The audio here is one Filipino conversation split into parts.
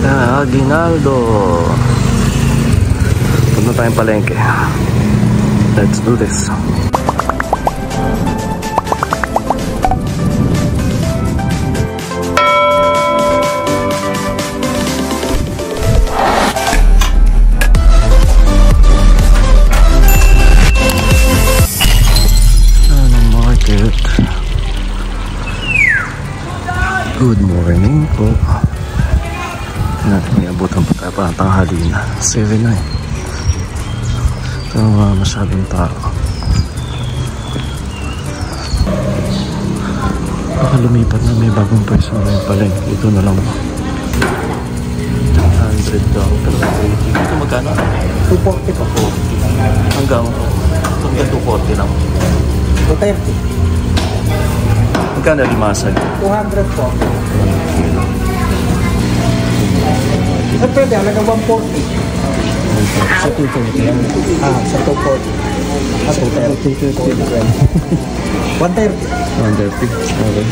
Sa Aguinaldo. Punta tayong palengke. Let's do this. Good morning po. Natin may abutan pa tayo pa tanghali na. 7 na eh. Ito masyadong tao. Baka lumipat na, may bagong pwesto na yung palengke. Ito na lang. 100 daw. Pero ito magkano? 240 pa po. Hanggang 240 lang. 230. Magkano limasag? 200 po. Ito pwede, halaga 140. Sa 240 lang? Sa 240. Sa 230. 130. 130. Okay.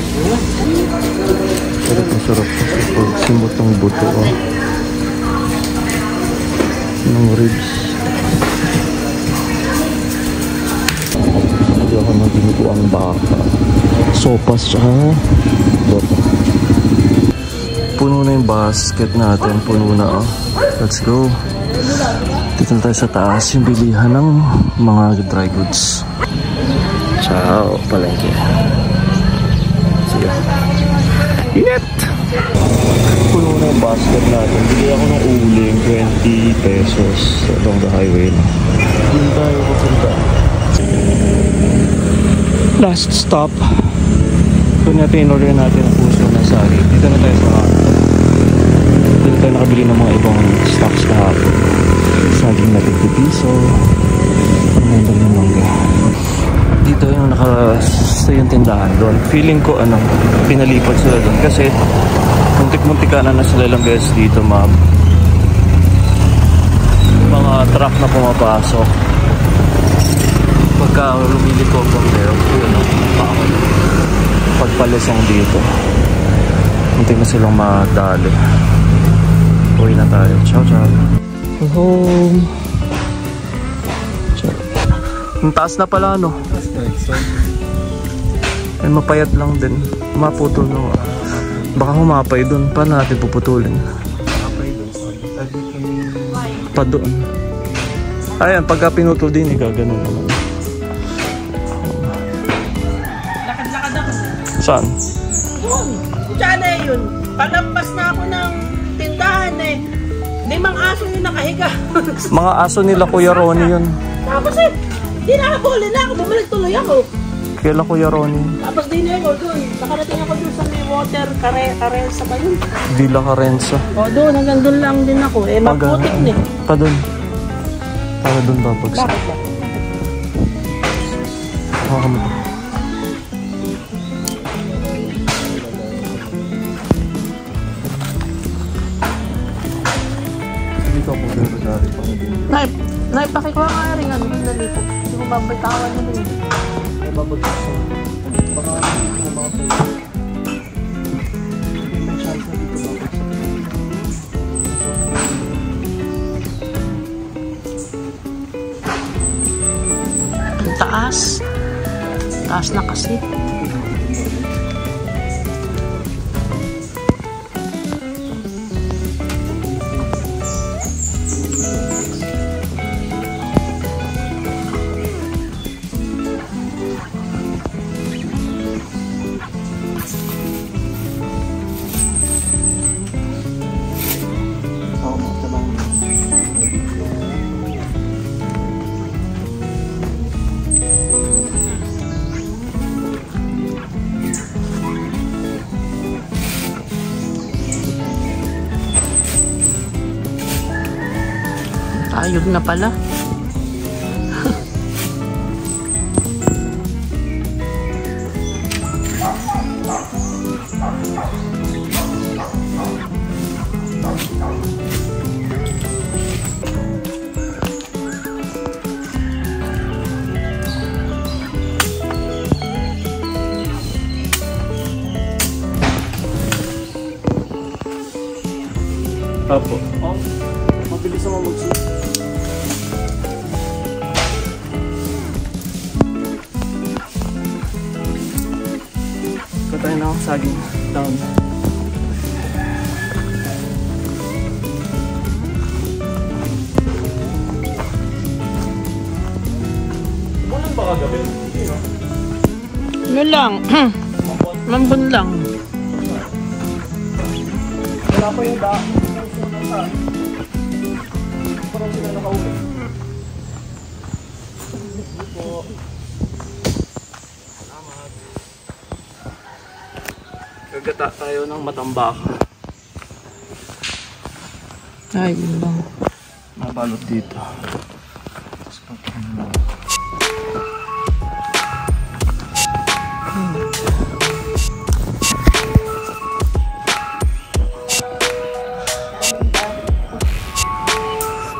Pero ito sarap. Pag simot ng buto. Ng ribs. Hindi ako nang ginuto ang baka. Sopas siya. Puno na yung basket natin. Puno na oh. Let's go. Dito na tayo sa taas. Yung bilihan ng mga dry goods. Ciao, palengke. Sige. Init! Puno na yung basket natin. Bili ako ng uling. 20 pesos along the highway na. Dito tayo pupunta. Last stop. Doon natin in-order natin ang puso na sari. Dito na tayo sa dito tayo nakabili ng mga ibang stocks kahapon. Saging na 50 piso. Ang ganda ng mangga. Dito yung nakastay yung tindahan doon. Feeling ko pinalipat sila doon kasi muntik-muntika na sila lang guys dito ma'am. Mga truck na pumapasok. Pagka lumiliko from there, yun pagpalisong dito. Muntik na silang madali. Uwi na tayo. Ciao, ciao. Home. Ciao. Ang taas na pala, no? Ay, mapayat lang din. Maputol no. Baka humapay dun. Paano natin puputulin? Pa doon. Ayan, pagka pinutol din, gaganon naman. Saan? Yun. Diyan na yun. Palampas na ako ng tindahan eh. 5 aso yung nakahiga. Mga aso nila Kuya Ronnie yun. Tapos di nakabuli na ako. Bumalik tuloy ako. Kailan Kuya Ronnie? Tapos din ako doon. Nakarating ako doon sa may water. Karensa ba yun? Villa Karensa. O doon, hanggang doon lang din ako. Eh, magputik na eh. Pa doon. Para doon babagsak. Bakit ba? Nay, pakikuha nga rin ano, nalito. Hindi mo babaytawan nyo rin. Ay, babagsak sa baka hindi mo mapay. Hindi may chance na dito babagsak. Ang taas. Taas na kasi. Ayog na pala. Apo. Oh, mabilis naman mag-shoot. Patay na ako saging. Down. Umulan ba kagabi? Ano lang? Mambun lang. Wala pa yung daan. Parang sila nakauwi. Salamat. Gagata tayo ng matambaka. Ay, yun lang. Nabalot dito. Tapos pagkain mo.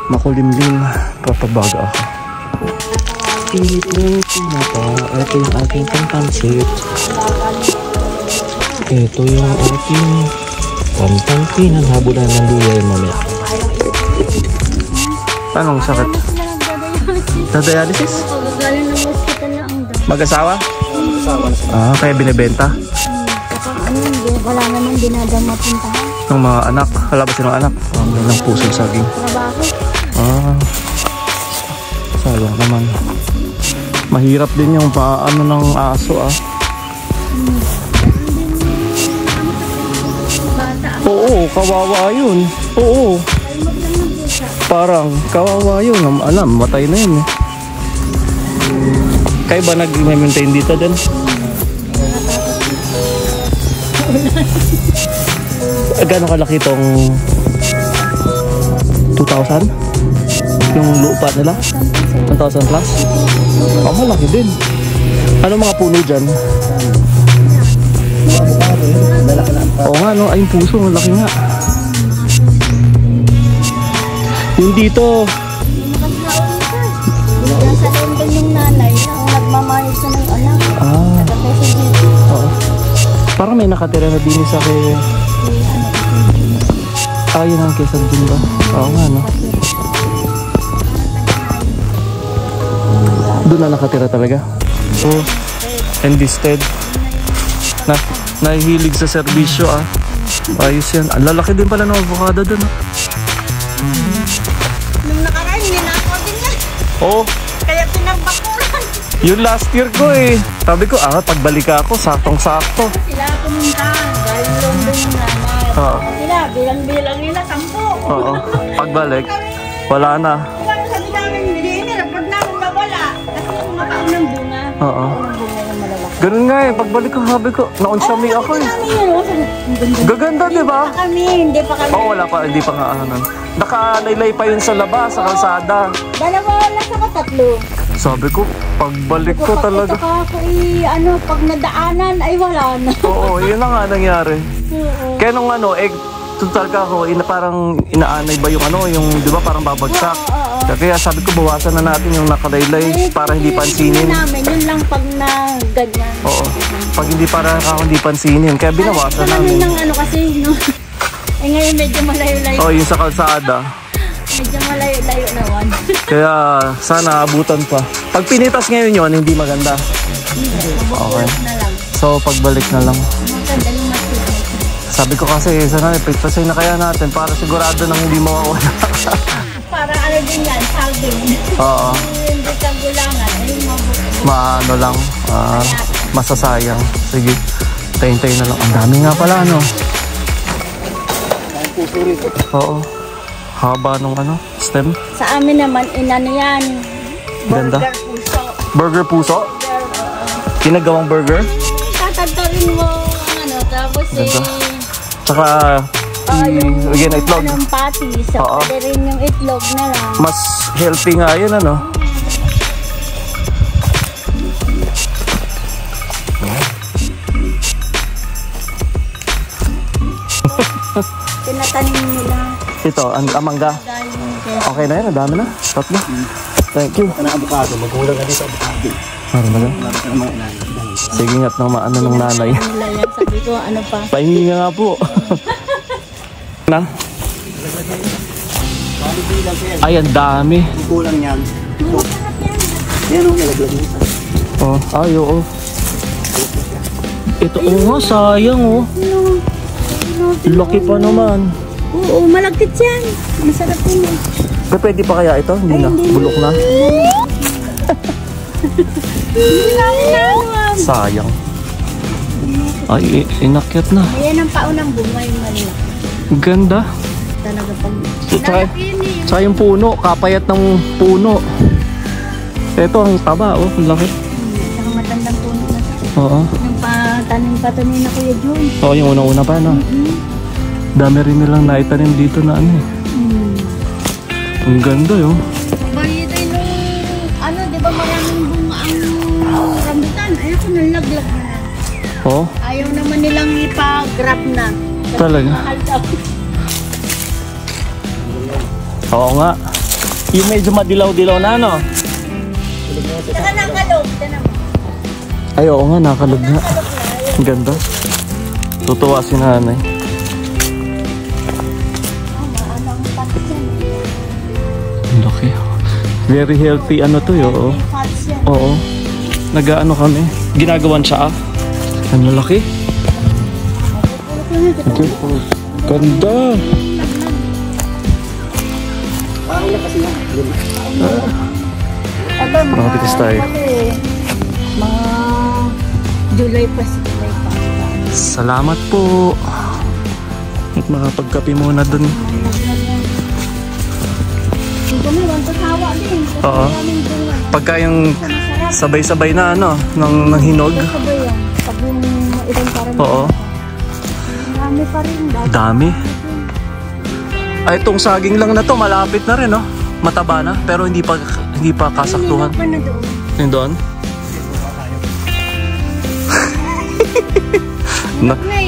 Makulimlim, papabaga ako. Pilit ng pinata, ito yung ating pangpansit. Ito yung ating pangpansinan, habulan ng luya yung mamaya. Anong sakit? Nadialysis? Galing ng hospital lang daw. Mag-asawa? Ah, kaya binibenta? Wala naman dinadama puntahan. Ng mga anak, wala ba silang anak? May ng pusong saging. Trabaho. Ah, sayang naman. Mahirap din yung paano ng aso ah. Bata. Oo, kawawa yun. Oo. Parang kawawa yun. Alam, matay na yun eh. Kayo ba nag-maintain dito din? Gano'ng kalaki itong 2,000? Yung lupa nila? 1,000 plus? Oh, malaki din. Ano mga puno dyan? Oo nga no, ay yung puso, malaki nga. Yung dito Nasa London yung nanay ang nagmamayos na ng anak. ah, Nagkapesa dito. oo. Parang may nakatira na din sa kay yun ang Quezon din ba? Oo nga no. Doon na nakatira talaga. So, enlisted. Nahihilig sa serbisyo ah. Ayos yan. Ang lalaki din pala ng avocado doon ah. Nung nakaraan, ninakaw din yan. Oo. Kaya pinagbakuran. Yung last year ko eh. Sabi ko, pagbalik ako, saktong-sakto. Sila pumunta. Dahil London yung nanay. Oo. Sila, bilang-bilang nila, 10. Oo. Pagbalik, wala na. Kaya sabi namin, hindi nila, pag namin mawala. Kasi kumakaon ng bunga. Oo. Ng bunga yung malalaki. Ganun nga eh. Pagbalik ko, sabi ko, na-onsami ako eh. Gaganda, di ba? Hindi pa kami. Oo, wala pa. Hindi pa nga ano. Nakalaylay pa yun sa labas, sa kalsada. Dalawa lang ako, 3. Sabi ko, pagbalik ko talaga. Ako pag nadaanan, ay wala na. Oo, yun na nga nangyari. Oo. Kaya nung tutal ka ako, parang inaanay ba yung yung, di ba, parang babagsak. Kaya sabi ko, bawasan na natin yung nakalaylay para hindi pansinin. Namin, yun lang pag na ganyan. Oo, pag hindi para hindi pansinin. Kaya binawasan namin. Ng kasi, no? Eh ngayon medyo malayo-layo. Oo, yung sa kalsada. Medyo malayo-layo naman. Kaya sana abutan pa. Pag pinitas ngayon yun, hindi maganda. Okay. Na lang. So, pagbalik na lang. Maganda yung masjid. Sabi ko kasi, sana ipagpasay na kaya natin para sigurado nang hindi mawawala. Para ano din yan, salving. Oo. Hindi kang gulangan. Ay, Maano lang, masasayang. Sige, tayin-tayin na lang. Ang dami nga pala, no? Oo. Haba nung stem. Sa amin naman, inano yan. Ganda. Burger puso. Burger puso? Ginagawang burger? Tatagtarin mo tapos Ganda. Tsaka, lagyan na itlog. Anong patty. So, Oo. pwede rin yung itlog na lang. Mas healthy nga yun, ano? Tinatanim nila. Ito, ang mangga. Okay na yan, ang dami na. Tatlo. Thank you. Ano avocado? Magkulang ka dito sa avocado. Meron ba yan? Sige nga't ng maano ng nanay. Nila yan. Sabi ko, ano pa? Pahingi nga po. Na? Ay, ang dami. Ang kulang yan. Yan o, nalaglag mo. Oh, ay, oo. Ito, nga, sayang, oh. Laki pa naman. Oo, malagkit yan. Masarap yun eh. Pero pwede pa kaya ito? Hindi na, bulok na. Hindi namin nanuwag. Sayang. Ay, inakyat na. Ayan ang paunang bunga yung malaki. Ganda. Talaga pag... Tsaka yung puno, kapayat ng puno. Ito ang taba, oh, laki. Saka matandang puno na ito. Oo. Yung patanim na Kuya Jun. Oo, yung una-una pa, no? Dami rin nilang naitanim dito na ano eh. Ang ganda yun. Bali rin nung, ano, di ba maraming bunga ang rambutan? Ayaw ko nalaglag na. Oo, Ayaw naman nilang ipag-grab na. talaga. Mahal daw. Oo nga. Yung medyo madilaw-dilaw na, no? Saka nakalog. Ay, oo nga, nakalog nga. Ang ganda. Tutuwa si nanay. Maalang patis yan. Ang laki. Very healthy ano to, yo. May fats yan. Oo. Nag-ano kami. Ginagawan siya, ah. Ang laki. Okay. Ganda. Parang na kasi yan. Aba, mga Nakatitis tayo. kasi, mga July pa. Salamat po. At makapagkape muna dun. Ito mo, ang tasawa din. Oo. Pagka yung sabay-sabay na ano, ng hinog. Sabay yan. Pag yung ibang parang Oo. marami pa rin. Dami. Ay, itong saging lang na to, malapit na rin, no? Mataba na, pero hindi pa kasaktuhan. Pa na doon. Yung doon?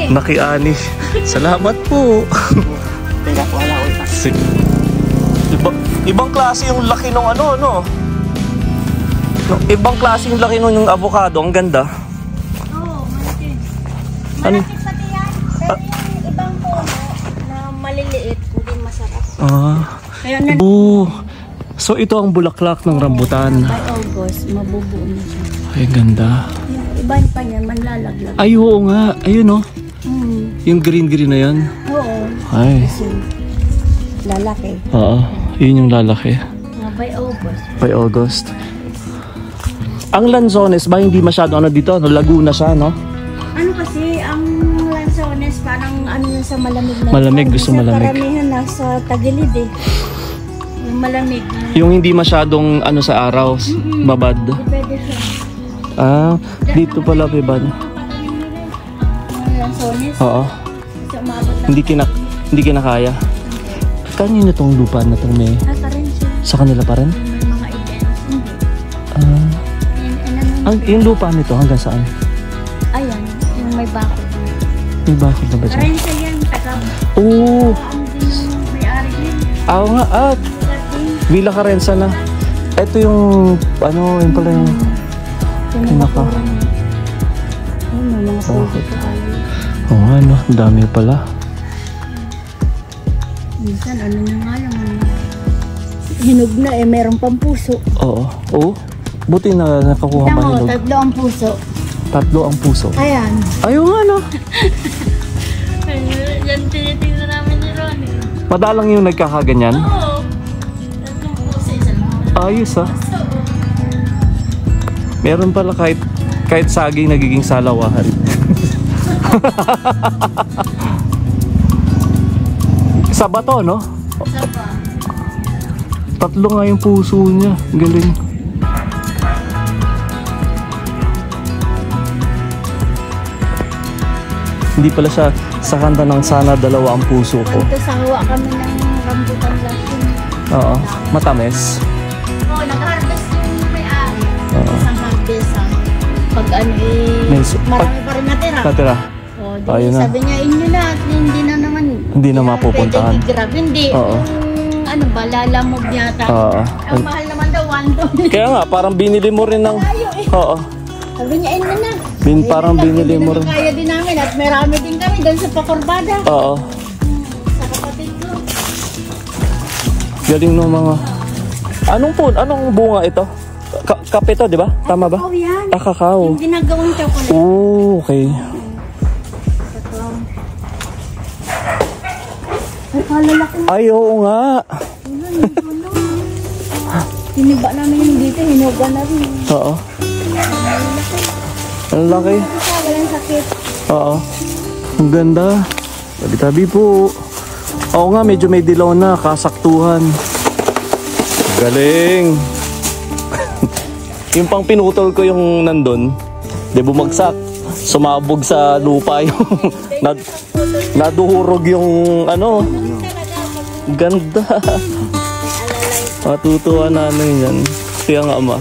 Nakiani. Salamat po. Ibang klase yung laki ng ano, no? Ibang klase yung laki ng avocado. Ang ganda. Oo, malaki. Ano? Malaki pati yan. Pero yung ibang puno na maliliit, hindi masarap. Kaya na So ito ang bulaklak ng rambutan. by August, mabubuo na siya. Ay, ganda. Yung iba pa niyan, manlalaglag. Ay, oo nga. Ayun, no? Yung green-green na yan. Oo. Ay. Kasi lalaki. Oo. Yun yung lalaki. By August. By August. Ang lanzones ba hindi masyado ano dito? No? Laguna siya, no? Ano kasi, ang lansones parang ano yun sa malamig na. Malamig, gusto Kasi malamig. karamihan nasa tagilid eh. Yung malamig. Yung hindi masyadong ano sa araw, babad. Pwede siya. Ah, dito pala, babad. Ang lansones. Oo. Kasi umabot lang. Hindi kinakaya. Kanino tong lupa na tong may? Nasa rin siya. Sa kanila pa rin? May mga events. Hindi. Yung lupa nito hanggang saan? Ayan, yung may bakod. May bakit na ba dyan? Karensa yan, takam. Oo! Ang din yung may-ari din. Oo nga, Villa Carenza na. Ito yung, ano, yun pala yung... Pinaka. Ayun, may mga pwede pa kayo. Oo nga, no? Ang dami pala. Minsan, ano na nga lang. Hinog na eh, meron pang puso. Oo. Oo. Buti na nakakuha Kita pa mo, hinog. 3 ang puso. 3 ang puso. Ayan. Ayun nga, no? Yan tinitingnan namin ni Ronnie. Madalang yung nagkakaganyan. Oo. 3 puso, isa lang. Ayos, ah. Meron pala kahit saging nagiging salawahan. Sa bato, no? Isa pa. 3 nga yung puso niya. Galing. Hindi pala siya sa kanta ng sana 2 ang puso ko. Ito sawa kami ng rambutan lahat. Oo. Matamis. Oo, nag-harvest yung may-ari. Oo. Isang harvest. Pag ano eh, marami pa rin natira. Natira. O, Ayun na. sabi niya, inyo na, at hindi na naman. Hindi na mapupuntahan. Pwede i-grab, hindi. Oo. Yung, ano ba, lalamog yata. Oo. Ang mahal naman daw, $1. Kaya nga, parang binili mo rin ng... Layo eh. Oo. Sabi niya, inyo na. Parang binili mo rin. Kaya din namin at marami din kami doon sa Pakurbada. Oo. Sa kapatid ko. Galing ng mga... Anong bunga ito? Kape to, di ba? Tama ba? Kakao yan. Kakao. Yung ginagawang chocolate. Oh, okay. Ay, kalalaki. Ay, oo nga. Hiniba namin yung dito, hinuga na rin. Oo. Ang laki. Walang sakit. Oo. Ang ganda. Tabi-tabi po. Oo nga, medyo may dilaw na. Kasaktuhan. Galing. Yung pang pinutol ko yung nandun, di bumagsak. Sumabog sa lupa yung naduhurog yung ano. Ganda. Matutuwa namin yan. Kaya nga ama.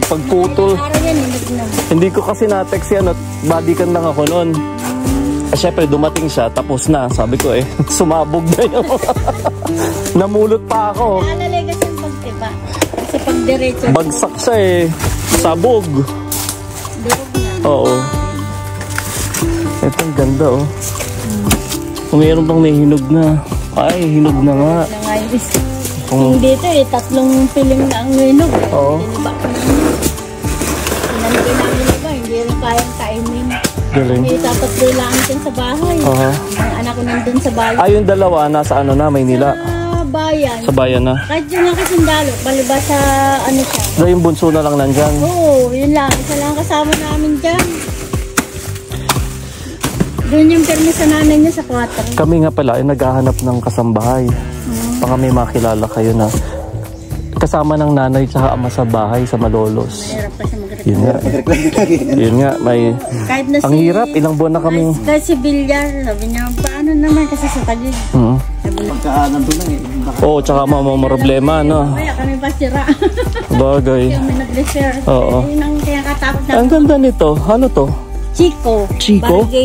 Pagputol. Hindi ko kasi na-text yan at badikan lang ako noon. Siyempre dumating siya, tapos na. Sabi ko sumabog na yun. Namulot pa ako. Naalalay kasi yung pagtiba. Kasi pag diretso. Bagsak siya sabog. Durog na. Oo. Ito ang ganda Kung mayroon pang may hinog na. Ay, hinog na nga. Kung dito tatlong piling na ang hinog. Oo. Pinalagay namin iba, hindi rin kayang kainin. Galing. Tatatlo lang dyan sa bahay. Ang anak ko nandun sa bayan. Ay, yung dalawa nasa Maynila. Sa bayan. Sa bayan na. Kahit yung nga kasindalo, baliba sa siya. So, yung bunso na lang nandyan. Oo, yun lang. Isa lang kasama namin dyan. Doon yung permis sa nanay niya sa 4. Kami nga pala ay naghahanap ng kasambahay. Baka may makilala kayo na kasama ng nanay at ama sa bahay sa Malolos. Mahirap pa siya mag-reklamo. Yun nga. Yun nga, may... Kahit na ang hirap, ilang buwan na kami. Kahit si Bilyar, sabi niya, paano naman kasi sa tagig. Pagkaanan doon lang Oo, tsaka problema, no? Kaya kami pa sira. Bagay. Kami nag-refer. Oo. Yun ang kaya katakot na. Ang ganda nito. Ano to? Chico.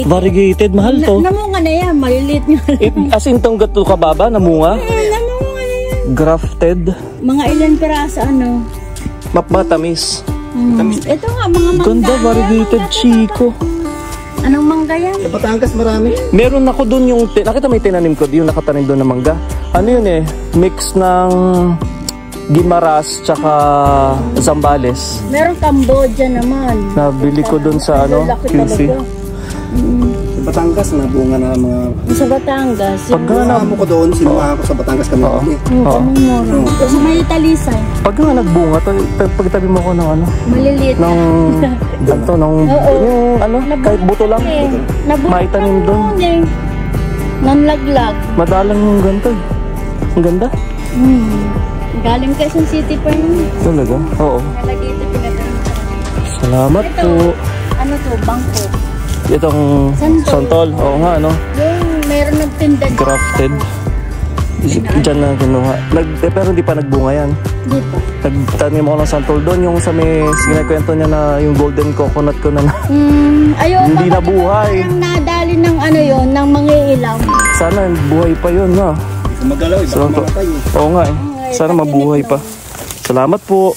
Variegated. Mahal to. Namunga na yan. Maliliit nga. As in tong gato kababa, namunga? Namunga na yan. Grafted. Mga ilan piraso Matamis. Ito nga, mga mangga. Ganda, variegated Chico. Anong mangga yan? Sa Batangas marami. Meron ako dun yung, nakita may tinanim ko, yung nakatanim doon ng mangga. Ano yun mix ng Gimaras tsaka Zambales. Meron Cambodia naman. Nabili ko dun sa QC. Sa Batangas na bunga na mga... Sa Batangas. Pagkano ko doon, sinuha ako sa Batangas kami. Sa may Talisay. Pag nga nagbunga, pagtabi mo ko ng maliliit ng kahit buto lang. Maitanim doon. Nanlaglag. Madalang yung ganito. Ang ganda. Galing Quezon City pa yun. Talaga? Oo. Dito pinatanim. Salamat po. Ano to? Bangko. Itong santol. Oo nga, Yung meron nagtinda. Grafted. Diyan na kinuha. Pero hindi pa nagbunga yan. Hindi pa. Nagtanim ako ng santol doon. Yung sa may sinakwento niya na yung golden coconut ko na hindi nabuhay. Yung nadali ng ng mga ilaw. Sana buhay pa yun, no? Magalaw, baka mamatay. Oo nga Sana mabuhay pa. Salamat po.